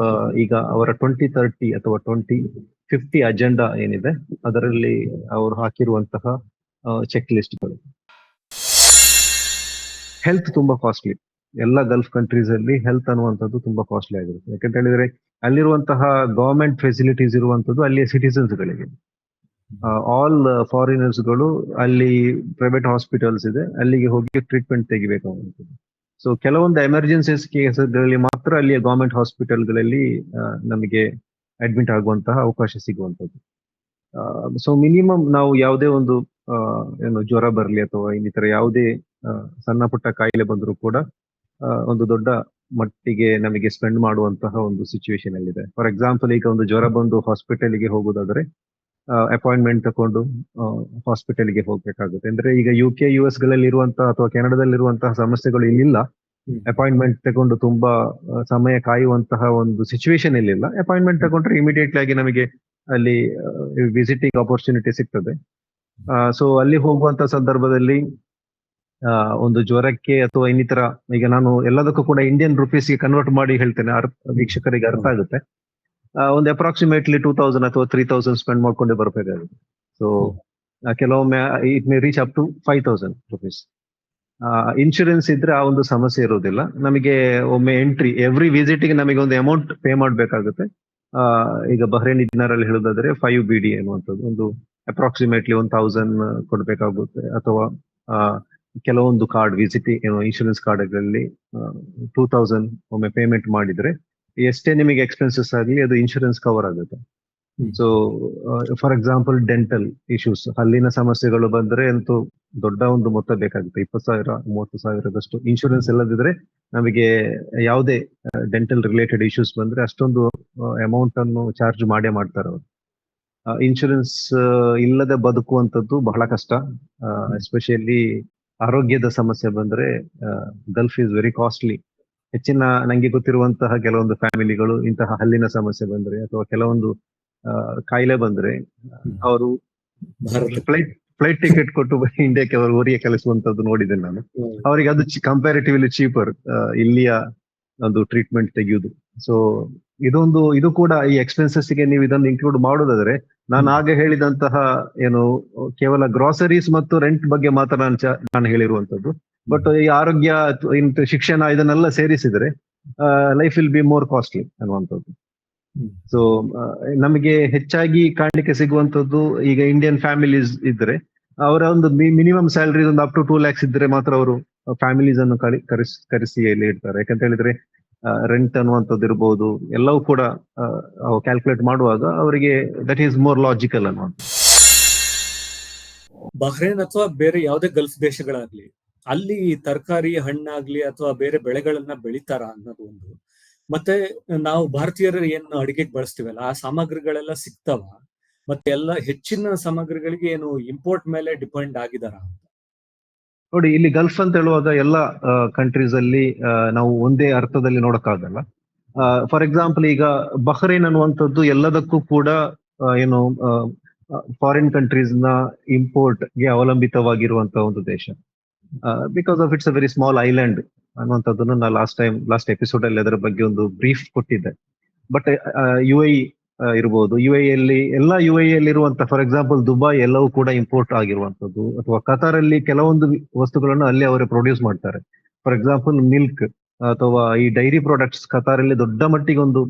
ಈಗ ಅವರ 2030 ಅಥವಾ 2050 ಅಜೆಂಡಾ ಏನಿದೆ ಅದರಲ್ಲಿ ಅವರು ಹಾಕಿರುವಂತಹ ಚೆಕ್ ಲಿಸ್ಟ್ಗಳು. ಹೆಲ್ತ್ ತುಂಬಾ ಕಾಸ್ಟ್ಲಿ. ಎಲ್ಲ ಗಲ್ಫ್ ಕಂಟ್ರೀಸ್ ಅಲ್ಲಿ ಹೆಲ್ತ್ ಅನ್ನುವಂಥದ್ದು ತುಂಬಾ ಕಾಸ್ಟ್ಲಿ ಆಗಿರುತ್ತೆ. ಯಾಕಂತ ಹೇಳಿದ್ರೆ ಅಲ್ಲಿರುವಂತಹ ಗವರ್ಮೆಂಟ್ ಫೆಸಿಲಿಟೀಸ್ ಇರುವಂತದ್ದು ಅಲ್ಲಿಯ ಸಿಟಿಸನ್ಸ್ ಗಳಿಗೆ. ಆಲ್ ಫಾರಿನರ್ಸ್ ಗಳು ಅಲ್ಲಿ ಪ್ರೈವೇಟ್ ಹಾಸ್ಪಿಟಲ್ಸ್ ಇದೆ, ಅಲ್ಲಿಗೆ ಹೋಗಿ ಟ್ರೀಟ್ಮೆಂಟ್ ತೆಗಿಬೇಕಾಗುವಂಥದ್ದು. ಸೊ ಕೆಲವೊಂದು ಎಮರ್ಜೆನ್ಸೀಸ್ ಕೇಸ್ಗಳಲ್ಲಿ ಮಾತ್ರ ಅಲ್ಲಿಯ ಗವರ್ಮೆಂಟ್ ಹಾಸ್ಪಿಟಲ್ಗಳಲ್ಲಿ ನಮಗೆ ಅಡ್ಮಿಟ್ ಆಗುವಂತಹ ಅವಕಾಶ ಸಿಗುವಂಥದ್ದು. ಸೊ ಮಿನಿಮಮ್ ನಾವು ಯಾವುದೇ ಒಂದು ಜ್ವರ ಬರಲಿ ಅಥವಾ ಇನ್ನಿತರ ಯಾವುದೇ ಸಣ್ಣ ಪುಟ್ಟ ಕಾಯಿಲೆ ಬಂದರೂ ಕೂಡ ಒಂದು ದೊಡ್ಡ ಮಟ್ಟಿಗೆ ನಮಗೆ ಸ್ಪೆಂಡ್ ಮಾಡುವಂತಹ ಒಂದು ಸಿಚುವೇಶನ್ ಅಲ್ಲಿದೆ. ಫಾರ್ ಎಕ್ಸಾಂಪಲ್, ಈಗ ಒಂದು ಜ್ವರ ಬಂದು ಹಾಸ್ಪಿಟಲ್ಗೆ ಹೋಗೋದಾದ್ರೆ ಅಪಾಯಿಂಟ್ಮೆಂಟ್ ತಗೊಂಡು ಹಾಸ್ಪಿಟಲ್ಗೆ ಹೋಗ್ಬೇಕಾಗುತ್ತೆ. ಅಂದ್ರೆ ಈಗ UK US ಗಳಲ್ಲಿ ಇರುವಂತಹ ಅಥವಾ ಕೆನಡಾದಲ್ಲಿರುವಂತಹ ಸಮಸ್ಯೆಗಳು ಇಲ್ಲಿಲ್ಲ. ಅಪಾಯಿಂಟ್ಮೆಂಟ್ ತಗೊಂಡು ತುಂಬಾ ಸಮಯ ಕಾಯುವಂತಹ ಒಂದು ಸಿಚುವೇಶನ್ ಇಲ್ಲಿಲ್ಲ. ಅಪಾಯಿಂಟ್ಮೆಂಟ್ ತಗೊಂಡ್ರೆ ಇಮಿಡಿಯೇಟ್ಲಿ ಆಗಿ ನಮಗೆ ಅಲ್ಲಿ ವಿಸಿಟಿಂಗ್ ಆಪರ್ಚುನಿಟಿ ಸಿಗ್ತದೆ. ಸೊ ಅಲ್ಲಿ ಹೋಗುವಂತ ಸಂದರ್ಭದಲ್ಲಿ ಒಂದು ಜ್ವರಕ್ಕೆ ಅಥವಾ ಇನ್ನಿತರ, ಈಗ ನಾನು ಎಲ್ಲದಕ್ಕೂ ಕೂಡ ಇಂಡಿಯನ್ ರುಪೀಸ್ಗೆ ಕನ್ವರ್ಟ್ ಮಾಡಿ ಹೇಳ್ತೇನೆ, ವೀಕ್ಷಕರಿಗೆ ಅರ್ಥ ಆಗುತ್ತೆ. ಒಂದು ಅಪ್ರಾಕ್ಸಿಮೇಟ್ಲಿ 2000 ಅಥವಾ 3000 ಸ್ಪೆಂಡ್ ಮಾಡ್ಕೊಂಡೇ ಬರ್ಬೇಕಾಗುತ್ತೆ. ಸೊ ಕೆಲವೊಮ್ಮೆ it may reach up to 5000 rupees. Insurance ಇದ್ರೆ ಆ ಒಂದು ಸಮಸ್ಯೆ ಇರೋದಿಲ್ಲ. ನಮಗೆ ಒಮ್ಮೆ ಎಂಟ್ರಿ ಎವ್ರಿ ವಿಸಿಟ್ಗೆ ನಮಗೆ ಒಂದು ಅಮೌಂಟ್ ಪೇ ಮಾಡ್ಬೇಕಾಗುತ್ತೆ. ಈಗ ಬಹ್ರೇನಿ ದಿನಾರಲ್ಲಿ ಹೇಳೋದಾದ್ರೆ 5 BD ಅನ್ನುವಂಥದ್ದು ಒಂದು ಅಪ್ರಾಕ್ಸಿಮೇಟ್ಲಿ 1000 ಕೊಡ್ಬೇಕಾಗುತ್ತೆ. ಅಥವಾ ಕೆಲವೊಂದು ಕಾರ್ಡ್ ಇನ್ಶೂರೆನ್ಸ್ ಕಾರ್ಡ್ಗಳಲ್ಲಿ 2000 ಒಮ್ಮೆ ಪೇಮೆಂಟ್ ಮಾಡಿದ್ರೆ ಎಷ್ಟೇ ನಿಮಗೆ ಎಕ್ಸ್ಪೆನ್ಸಸ್ ಆಗಲಿ ಅದು ಇನ್ಶೂರೆನ್ಸ್ ಕವರ್ ಆಗುತ್ತೆ. So for example dental issues, ಹಲ್ಲಿನ ಸಮಸ್ಯೆಗಳು ಬಂದ್ರೆ ಅಂತೂ ದೊಡ್ಡ ಒಂದು ಮೊತ್ತ ಬೇಕಾಗುತ್ತೆ. 20,000 30,000ದಷ್ಟು ಇನ್ಶೂರೆನ್ಸ್ ಇಲ್ಲದಿದ್ರೆ ನಮಗೆ ಯಾವುದೇ ಡೆಂಟಲ್ ರಿಲೇಟೆಡ್ ಇಶ್ಯೂಸ್ ಬಂದ್ರೆ ಅಷ್ಟೊಂದು ಅಮೌಂಟ್ ಅನ್ನು ಚಾರ್ಜ್ ಮಾಡ್ತಾರೆ ಅವರು. ಇನ್ಶೂರೆನ್ಸ್ ಇಲ್ಲದೆ ಬದುಕುವಂಥದ್ದು ಬಹಳ ಕಷ್ಟ. ಎಸ್ಪೆಷಲಿ ಆರೋಗ್ಯದ ಸಮಸ್ಯೆ ಬಂದ್ರೆ ಗಲ್ಫ್ ಈಸ್ ವೆರಿ ಕಾಸ್ಟ್ಲಿ. ಹೆಚ್ಚಿನ ನಂಗೆ ಗೊತ್ತಿರುವಂತಹ ಕೆಲವೊಂದು ಫ್ಯಾಮಿಲಿಗಳು ಇಂತಹ ಹಲ್ಲಿನ ಸಮಸ್ಯೆ ಬಂದ್ರೆ ಅಥವಾ ಕೆಲವೊಂದು ಕಾಯಿಲೆ ಬಂದ್ರೆ ಅವರು ಫ್ಲೈಟ್ ಟಿಕೆಟ್ ಕೊಟ್ಟು ಇಂಡಿಯಾಕ್ಕೆ ಅವರು ಊರಿಗೆ ಕಳಿಸುವಂತದ್ದು ನೋಡಿದ್ದೇನೆ ನಾನು. ಅವರಿಗೆ ಅದು ಕಂಪ್ಯಾರಿಟಿವ್ಲಿ ಚೀಪರ್ ಇಲ್ಲಿಯ ಒಂದು ಟ್ರೀಟ್ಮೆಂಟ್ ತೆಗೆಯುವುದು. ಸೊ ಇದು ಕೂಡ ಈ ಎಕ್ಸ್ಪೆನ್ಸಸ್ ಗೆ ನೀವು ಇದನ್ನು ಇನ್ಕ್ಲೂಡ್ ಮಾಡೋದಾದ್ರೆ, ನಾನು ಆಗ ಹೇಳಿದಂತಹ ಕೇವಲ ಗ್ರಾಸರೀಸ್ ಮತ್ತು ರೆಂಟ್ ಬಗ್ಗೆ ಮಾತ್ರ ನಾನು ಹೇಳಿರುವಂತದ್ದು. ಬಟ್ ಈ ಆರೋಗ್ಯ, ಶಿಕ್ಷಣ ಇದನ್ನೆಲ್ಲ ಸೇರಿಸಿದ್ರೆ life will be more costly ಅನ್ನುವಂಥದ್ದು. ಸೊ ನಮಗೆ ಹೆಚ್ಚಾಗಿ ಕಾಣ್ಲಿಕ್ಕೆ ಸಿಗುವಂತದ್ದು ಈಗ ಇಂಡಿಯನ್ ಫ್ಯಾಮಿಲೀಸ್ ಇದ್ರೆ ಅವರ ಒಂದು ಮಿನಿಮಮ್ ಸ್ಯಾಲರಿ ಒಂದು ಅಪ್ ಟು 2 lakhs ಇದ್ರೆ ಮಾತ್ರ ಅವರು ಫ್ಯಾಮಿಲೀಸ್ ಅನ್ನು ಕರೆಸಿ ಇಲ್ಲಿ ಇಡ್ತಾರೆ. ಯಾಕಂತ ಹೇಳಿದ್ರೆ ರೆಂಟ್ ಅನ್ನುವಂಥದ್ದು ಇರ್ಬೋದು, ಎಲ್ಲವೂ ಕೂಡ ಕ್ಯಾಲ್ಕುಲೇಟ್ ಮಾಡುವಾಗ ಅವರಿಗೆ ದಟ್ ಈಸ್ ಮೋರ್ ಲಾಜಿಕಲ್ ಅನ್ನುವಂಥದ್ದು. ಬಹ್ರೇನ್ ಅಥವಾ ಬೇರೆ ಯಾವುದೇ ಗಲ್ಫ್ ದೇಶಗಳಾಗ್ಲಿ, ಅಲ್ಲಿ ತರಕಾರಿ, ಹಣ್ಣಾಗ್ಲಿ ಅಥವಾ ಬೇರೆ ಬೆಳೆಗಳನ್ನ ಬೆಳಿತಾರ ಅನ್ನೋದು ಒಂದು. ಮತ್ತೆ ನಾವು ಭಾರತೀಯರು ಏನ್ ಅಡಿಗೆಗೆ ಬಳಸ್ತೀವಲ್ಲ, ಆ ಸಾಮಗ್ರಿಗಳೆಲ್ಲ ಸಿಗ್ತಾವ? ಮತ್ತೆ ಎಲ್ಲ ಹೆಚ್ಚಿನ ಸಾಮಗ್ರಿಗಳಿಗೆ ಏನು ಇಂಪೋರ್ಟ್ ಮೇಲೆ ಡಿಪೆಂಡ್ ಆಗಿದಾರ? ನೋಡಿ, ಇಲ್ಲಿ ಗಲ್ಫ್ ಅಂತ ಹೇಳುವಾಗ ಎಲ್ಲ ಕಂಟ್ರೀಸ್ ಅಲ್ಲಿ ನಾವು ಒಂದೇ ಅರ್ಥದಲ್ಲಿ ನೋಡಕ್ಕಾಗಲ್ಲ. ಫಾರ್ ಎಕ್ಸಾಂಪಲ್, ಈಗ ಬಹ್ರೇನ್ ಅನ್ನುವಂಥದ್ದು ಎಲ್ಲದಕ್ಕೂ ಕೂಡ ಏನು ಫಾರಿನ್ ಕಂಟ್ರೀಸ್ ನ ಇಂಪೋರ್ಟ್ ಗೆ ಅವಲಂಬಿತವಾಗಿರುವಂತಹ ಒಂದು ದೇಶ. Because of it's a very small island ಅನ್ನುವಂಥದ್ದನ್ನು ನಾ ಲಾಸ್ಟ್ ಎಪಿಸೋಡ್ ಅಲ್ಲಿ ಅದರ ಬಗ್ಗೆ ಒಂದು ಬ್ರೀಫ್ ಕೊಟ್ಟಿದ್ದೆ. ಬಟ್ UAE ಇರ್ಬೋದು, UAE ಅಲ್ಲಿ ಇರುವಂತ, ಫಾರ್ ಎಕ್ಸಾಂಪಲ್ ದುಬೈ, ಎಲ್ಲವೂ ಕೂಡ ಇಂಪೋರ್ಟ್ ಆಗಿರುವಂತದ್ದು. ಅಥವಾ ಕತಾರ್ ಅಲ್ಲಿ ಕೆಲವೊಂದು ವಸ್ತುಗಳನ್ನು ಅಲ್ಲಿ ಅವರೇ ಪ್ರೊಡ್ಯೂಸ್ ಮಾಡ್ತಾರೆ. ಫಾರ್ ಎಕ್ಸಾಂಪಲ್ ಮಿಲ್ಕ್ ಅಥವಾ ಈ ಡೈರಿ ಪ್ರಾಡಕ್ಟ್ಸ್, ಕತಾರ್ ಅಲ್ಲಿ ದೊಡ್ಡ ಮಟ್ಟಿಗೆ ಒಂದು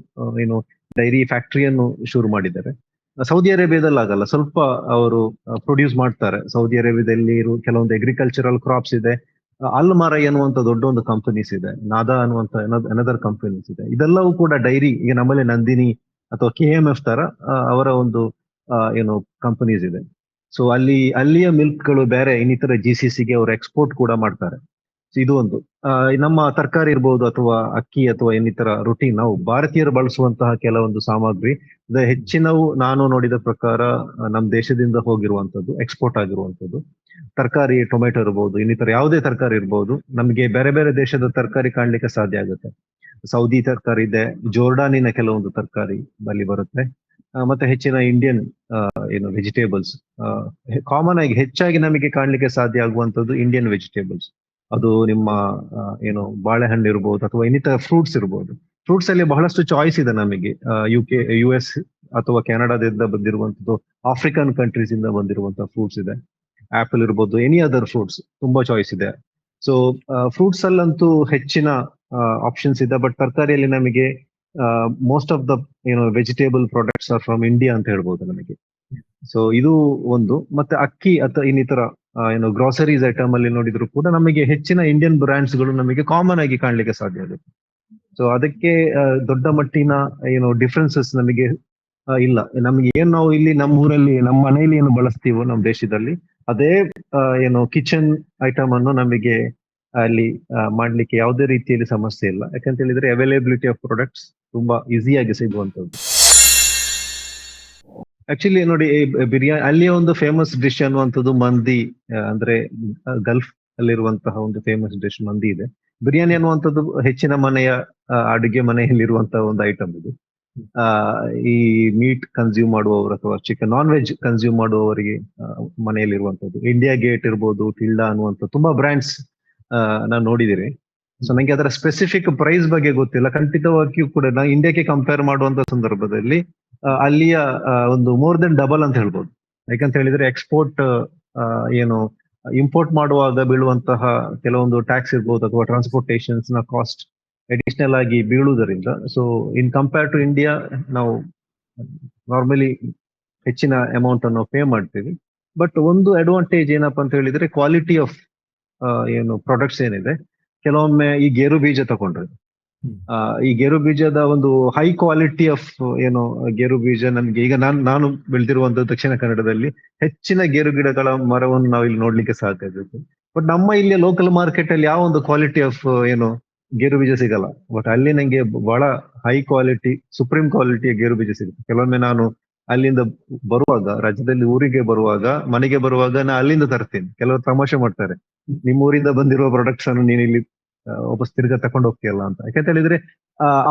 ಏನು ಡೈರಿ ಫ್ಯಾಕ್ಟರಿಯನ್ನು ಶುರು ಮಾಡಿದ್ದಾರೆ. ಸೌದಿ ಅರೇಬಿಯಾದಲ್ಲಿ ಆಗಲ್ಲ, ಸ್ವಲ್ಪ ಅವರು ಪ್ರೊಡ್ಯೂಸ್ ಮಾಡ್ತಾರೆ. ಸೌದಿ ಅರೇಬಿಯಾದಲ್ಲಿ ಕೆಲವೊಂದು ಅಗ್ರಿಕಲ್ಚರಲ್ ಕ್ರಾಪ್ಸ್ ಇದೆ. ಅಲ್ ಮರೈ ಅನ್ನುವಂತ ದೊಡ್ಡ ಒಂದು ಕಂಪನೀಸ್ ಇದೆ, ನಾದಾ ಅನ್ನುವಂತ ಅನದರ್ ಕಂಪನೀಸ್ ಇದೆ. ಇದೆಲ್ಲವೂ ಕೂಡ ಡೈರಿ, ಈಗ ನಮ್ಮಲ್ಲಿ ನಂದಿನಿ ಅಥವಾ KMF ತರ ಅವರ ಒಂದು ಏನು ಕಂಪನೀಸ್ ಇದೆ. ಸೊ ಅಲ್ಲಿಯ ಮಿಲ್ಕ್ ಗಳು ಬೇರೆ ಇನ್ನಿತರ GCCಗೆ ಅವರು ಎಕ್ಸ್ಪೋರ್ಟ್ ಕೂಡ ಮಾಡ್ತಾರೆ. So ಇದು ಒಂದು. ನಮ್ಮ ತರಕಾರಿ ಇರ್ಬೋದು ಅಥವಾ ಅಕ್ಕಿ ಅಥವಾ ಇನ್ನಿತರ ರುಟೀನ್ ನಾವು ಭಾರತೀಯರು ಬಳಸುವಂತಹ ಕೆಲವೊಂದು ಸಾಮಗ್ರಿ ಹೆಚ್ಚಿನವು ನಾನು ನೋಡಿದ ಪ್ರಕಾರ ನಮ್ಮ ದೇಶದಿಂದ ಹೋಗಿರುವಂತದ್ದು, ಎಕ್ಸ್ಪೋರ್ಟ್ ಆಗಿರುವಂತದ್ದು. ತರಕಾರಿ, ಟೊಮೆಟೊ ಇರ್ಬೋದು, ಇನ್ನಿತರ ಯಾವುದೇ ತರಕಾರಿ ಇರ್ಬೋದು, ನಮಗೆ ಬೇರೆ ಬೇರೆ ದೇಶದ ತರಕಾರಿ ಕಾಣ್ಲಿಕ್ಕೆ ಸಾಧ್ಯ ಆಗುತ್ತೆ. ಸೌದಿ ತರಕಾರಿ ಇದೆ, ಜೋರ್ಡಾನಿನ ಕೆಲವೊಂದು ತರಕಾರಿ ಅಲ್ಲಿ ಬರುತ್ತೆ. ಮತ್ತೆ ಹೆಚ್ಚಿನ ಇಂಡಿಯನ್ ಏನು ವೆಜಿಟೇಬಲ್ಸ್, ಕಾಮನ್ ಆಗಿ ಹೆಚ್ಚಾಗಿ ನಮಗೆ ಕಾಣ್ಲಿಕ್ಕೆ ಸಾಧ್ಯ ಆಗುವಂತದ್ದು ಇಂಡಿಯನ್ ವೆಜಿಟೇಬಲ್ಸ್. ಅದು ನಿಮ್ಮ ಏನು ಬಾಳೆಹಣ್ಣು ಇರ್ಬೋದು ಅಥವಾ ಇನ್ನಿತರ ಫ್ರೂಟ್ಸ್ ಇರ್ಬೋದು. ಫ್ರೂಟ್ಸ್ ಅಲ್ಲಿ ಬಹಳಷ್ಟು ಚಾಯ್ಸ್ ಇದೆ ನಮಗೆ. US ಅಥವಾ ಕೆನಡಾದಿಂದ ಬಂದಿರುವಂತದ್ದು, ಆಫ್ರಿಕನ್ ಕಂಟ್ರೀಸ್ ಇಂದ ಬಂದಿರುವಂತಹ ಫ್ರೂಟ್ಸ್ ಇದೆ. ಆಪಲ್ ಇರ್ಬೋದು, ಎನಿ ಅದರ್ ಫ್ರೂಟ್ಸ್, ತುಂಬಾ ಚಾಯ್ಸ್ ಇದೆ. ಸೊ ಫ್ರೂಟ್ಸ್ ಅಲ್ಲಂತೂ ಹೆಚ್ಚಿನ ಆಪ್ಷನ್ಸ್ ಇದೆ. ಬಟ್ ತರಕಾರಿಯಲ್ಲಿ ನಮಗೆ most of the vegetable products are from India ಅಂತ ಹೇಳ್ಬೋದು ನಮಗೆ. ಸೊ ಇದು ಒಂದು. ಮತ್ತೆ ಅಕ್ಕಿ ಅಥವಾ ಇನ್ನಿತರ ಗ್ರಾಸರೀಸ್ ಐಟಮ್ ಅಲ್ಲಿ ನೋಡಿದ್ರು ಕೂಡ ನಮಗೆ ಹೆಚ್ಚಿನ ಇಂಡಿಯನ್ ಬ್ರ್ಯಾಂಡ್ಸ್ ಗಳು ನಮಗೆ ಕಾಮನ್ ಆಗಿ ಕಾಣ್ಲಿಕ್ಕೆ ಸಾಧ್ಯ ಆಗುತ್ತೆ. ಸೊ ಅದಕ್ಕೆ ದೊಡ್ಡ ಮಟ್ಟಿನ ಡಿಫ್ರೆನ್ಸಸ್ ನಮಗೆ ಇಲ್ಲ. ನಮ್ಗೆ ನಾವು ಇಲ್ಲಿ ನಮ್ಮ ಊರಲ್ಲಿ, ನಮ್ಮ ಮನೆಯಲ್ಲಿ ಏನು ಬಳಸ್ತೀವೋ ನಮ್ಮ ದೇಶದಲ್ಲಿ, ಅದೇ ಕಿಚನ್ ಐಟಮ್ ಅನ್ನು ನಮಗೆ ಅಲ್ಲಿ ಮಾಡ್ಲಿಕ್ಕೆ ಯಾವುದೇ ರೀತಿಯಲ್ಲಿ ಸಮಸ್ಯೆ ಇಲ್ಲ. ಯಾಕಂತ ಹೇಳಿದ್ರೆ ಅವೈಲೇಬಿಲಿಟಿ ಆಫ್ ಪ್ರಾಡಕ್ಟ್ಸ್ ತುಂಬಾ ಈಸಿಯಾಗಿ ಸಿಗುವಂತದ್ದು. ಆಕ್ಚುಲಿ ನೋಡಿ, ಬಿರಿಯಾನಿ ಅಲ್ಲಿಯ ಒಂದು ಫೇಮಸ್ ಡಿಶ್ ಅನ್ನುವಂಥದ್ದು ಮಂದಿ. ಅಂದ್ರೆ ಗಲ್ಫ್ ಅಲ್ಲಿರುವಂತಹ ಒಂದು ಫೇಮಸ್ ಡಿಶ್ ಮಂದಿ ಇದೆ. ಬಿರಿಯಾನಿ ಅನ್ನುವಂಥದ್ದು ಹೆಚ್ಚಿನ ಮನೆಯ ಅಡುಗೆ ಮನೆಯಲ್ಲಿರುವಂತಹ ಒಂದು ಐಟಮ್ ಇದು. ಈ ಮೀಟ್ ಕನ್ಸ್ಯೂಮ್ ಮಾಡುವವರು ಅಥವಾ ನಾನ್ ವೆಜ್ ಕನ್ಸ್ಯೂಮ್ ಮಾಡುವವರಿಗೆ ಮನೆಯಲ್ಲಿರುವಂತದ್ದು. ಇಂಡಿಯಾ ಗೇಟ್ ಇರ್ಬೋದು, ಟಿಲ್ಡಾ ಅನ್ನುವಂಥ ತುಂಬಾ ಬ್ರ್ಯಾಂಡ್ಸ್ ನಾನು ನೋಡಿದಿರಿ. ಸೊ ನಂಗೆ ಅದರ ಸ್ಪೆಸಿಫಿಕ್ ಪ್ರೈಸ್ ಬಗ್ಗೆ ಗೊತ್ತಿಲ್ಲ. ಖಂಡಿತವಾಗಿಯೂ ಕೂಡ ನಾವು ಇಂಡಿಯಾಕ್ಕೆ ಕಂಪೇರ್ ಮಾಡುವಂತ ಸಂದರ್ಭದಲ್ಲಿ ಅಲ್ಲಿಯ ಒಂದು ಮೋರ್ ದೆನ್ ಡಬಲ್ ಅಂತ ಹೇಳ್ಬೋದು. ಯಾಕಂತ ಹೇಳಿದ್ರೆ ಎಕ್ಸ್ಪೋರ್ಟ್ ಇಂಪೋರ್ಟ್ ಮಾಡುವಾಗ ಬೀಳುವಂತಹ ಕೆಲವೊಂದು ಟ್ಯಾಕ್ಸ್ ಇರ್ಬೋದು ಅಥವಾ ಟ್ರಾನ್ಸ್ಪೋರ್ಟೇಷನ್ಸ್ ನ ಕಾಸ್ಟ್ ಅಡಿಷನಲ್ ಆಗಿ ಬೀಳುವುದರಿಂದ, so in compare to India ನಾವು ನಾರ್ಮಲಿ ಹೆಚ್ಚಿನ ಅಮೌಂಟ್ ಅನ್ನು ಪೇ ಮಾಡ್ತೀವಿ. ಬಟ್ ಒಂದು ಅಡ್ವಾಂಟೇಜ್ ಏನಪ್ಪಾ ಅಂತ ಹೇಳಿದ್ರೆ ಕ್ವಾಲಿಟಿ ಆಫ್ ಪ್ರಾಡಕ್ಟ್ಸ್ ಏನಿದೆ. ಕೆಲವೊಮ್ಮೆ ಈ ಗೇರು ಬೀಜ ತಗೊಂಡ್ರೆ, ಈ ಗೇರು ಬೀಜದ ಒಂದು ಹೈ ಕ್ವಾಲಿಟಿ ಆಫ್ ಗೇರು ಬೀಜ ನಮ್ಗೆ ಈಗ ನಾನು ಬೆಳೆದಿರುವಂತ ದಕ್ಷಿಣ ಕನ್ನಡದಲ್ಲಿ ಹೆಚ್ಚಿನ ಗೇರು ಗಿಡಗಳ ಮರವನ್ನು ನಾವು ಇಲ್ಲಿ ನೋಡ್ಲಿಕ್ಕೆ ಸಾಧ್ಯ ಆಗುತ್ತೆ. ಬಟ್ ನಮ್ಮ ಇಲ್ಲಿ ಲೋಕಲ್ ಮಾರ್ಕೆಟ್ ಅಲ್ಲಿ ಯಾವ ಒಂದು ಕ್ವಾಲಿಟಿ ಆಫ್ ಗೇರು ಬೀಜ ಸಿಗಲ್ಲ. ಬಟ್ ಅಲ್ಲಿ ನಂಗೆ ಬಹಳ ಹೈ ಕ್ವಾಲಿಟಿ, ಸುಪ್ರೀಂ ಕ್ವಾಲಿಟಿಯ ಗೇರು ಬೀಜ ಸಿಗುತ್ತೆ. ಕೆಲವೊಮ್ಮೆ ನಾನು ಅಲ್ಲಿಂದ ಬರುವಾಗ, ರಾಜ್ಯದಲ್ಲಿ ಊರಿಗೆ ಬರುವಾಗ, ಮನೆಗೆ ಬರುವಾಗ ನಾ ಅಲ್ಲಿಂದ ತರ್ತೀನಿ. ಕೆಲವರು ತಮಾಷೆ ಮಾಡ್ತಾರೆ, ನಿಮ್ಮ ಊರಿಂದ ಬಂದಿರುವ ಪ್ರಾಡಕ್ಟ್ಸ್ ಅನ್ನು ನೀನು ಇಲ್ಲಿ ವಾಪಸ್ ತಿರ್ಗಾ ತಕೊಂಡು ಹೋಗ್ತೀಯಲ್ಲ ಅಂತ. ಯಾಕಂತ ಹೇಳಿದ್ರೆ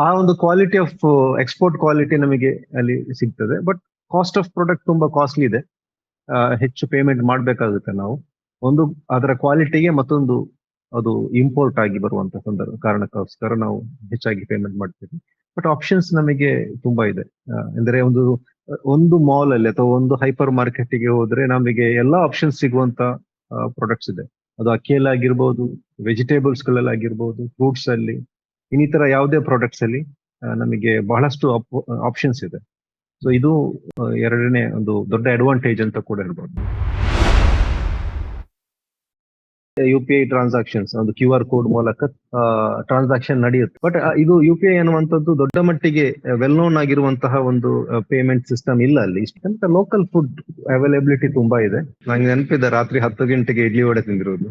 ಆ ಒಂದು ಕ್ವಾಲಿಟಿ ಆಫ್ ಎಕ್ಸ್ಪೋರ್ಟ್ ಕ್ವಾಲಿಟಿ ನಮಗೆ ಅಲ್ಲಿ ಸಿಗ್ತದೆ. ಬಟ್ ಕಾಸ್ಟ್ ಆಫ್ ಪ್ರಾಡಕ್ಟ್ ತುಂಬಾ ಕಾಸ್ಟ್ಲಿ ಇದೆ. ಹೆಚ್ಚು ಪೇಮೆಂಟ್ ಮಾಡ್ಬೇಕಾಗುತ್ತೆ ನಾವು. ಒಂದು ಅದರ ಕ್ವಾಲಿಟಿಗೆ, ಮತ್ತೊಂದು ಅದು ಇಂಪೋರ್ಟ್ ಆಗಿ ಬರುವಂತ ಕಾರಣಕ್ಕೋಸ್ಕರ ನಾವು ಹೆಚ್ಚಾಗಿ ಪೇಮೆಂಟ್ ಮಾಡ್ತೀವಿ. ಬಟ್ ಆಪ್ಷನ್ಸ್ ನಮಗೆ ತುಂಬಾ ಇದೆ. ಅಂದ್ರೆ ಒಂದು ಮಾಲ್ ಅಲ್ಲಿ ಅಥವಾ ಒಂದು ಹೈಪರ್ ಮಾರ್ಕೆಟ್ಗೆ ಹೋದ್ರೆ ನಮಗೆ ಎಲ್ಲಾ ಆಪ್ಷನ್ಸ್ ಸಿಗುವಂತ ಪ್ರಾಡಕ್ಟ್ಸ್ ಇದೆ. ಅದು ಅಕ್ಕಿಯಲ್ಲಿ ಆಗಿರ್ಬೋದು, ವೆಜಿಟೇಬಲ್ಸ್ ಗಳಲ್ಲಿ ಆಗಿರ್ಬೋದು, ಫ್ರೂಟ್ಸ್ ಅಲ್ಲಿ, ಇನ್ನಿತರ ಯಾವುದೇ ಪ್ರಾಡಕ್ಟ್ಸ್ ಅಲ್ಲಿ ನಮಗೆ ಬಹಳಷ್ಟು ಆಪ್ಷನ್ಸ್ ಇದೆ. ಸೊ ಇದು ಎರಡನೇ ಒಂದು ದೊಡ್ಡ ಅಡ್ವಾಂಟೇಜ್ ಅಂತ ಕೂಡ ಹೇಳ್ಬೋದು. UPI ಟ್ರಾನ್ಸಾಕ್ಷನ್ಸ್ ಒಂದು QR ಕೋಡ್ ಮೂಲಕ ಟ್ರಾನ್ಸಾಕ್ಷನ್ ನಡೆಯುತ್ತೆ. ಬಟ್ ಇದು UPI ಅನ್ನುವಂಥದ್ದು ದೊಡ್ಡ ಮಟ್ಟಿಗೆ ವೆಲ್ ನೋನ್ ಆಗಿರುವಂತಹ ಒಂದು ಪೇಮೆಂಟ್ ಸಿಸ್ಟಮ್ ಇಲ್ಲ ಅಲ್ಲಿ. ಇಷ್ಟಂತ ಲೋಕಲ್ ಫುಡ್ ಅವೈಲಬಿಲಿಟಿ ತುಂಬಾ ಇದೆ. ನಂಗೆ ನೆನಪಿದೆ ರಾತ್ರಿ 10 ಗಂಟೆಗೆ ಇಡ್ಲಿ ವಡೆ ತಿಂದಿರೋದು.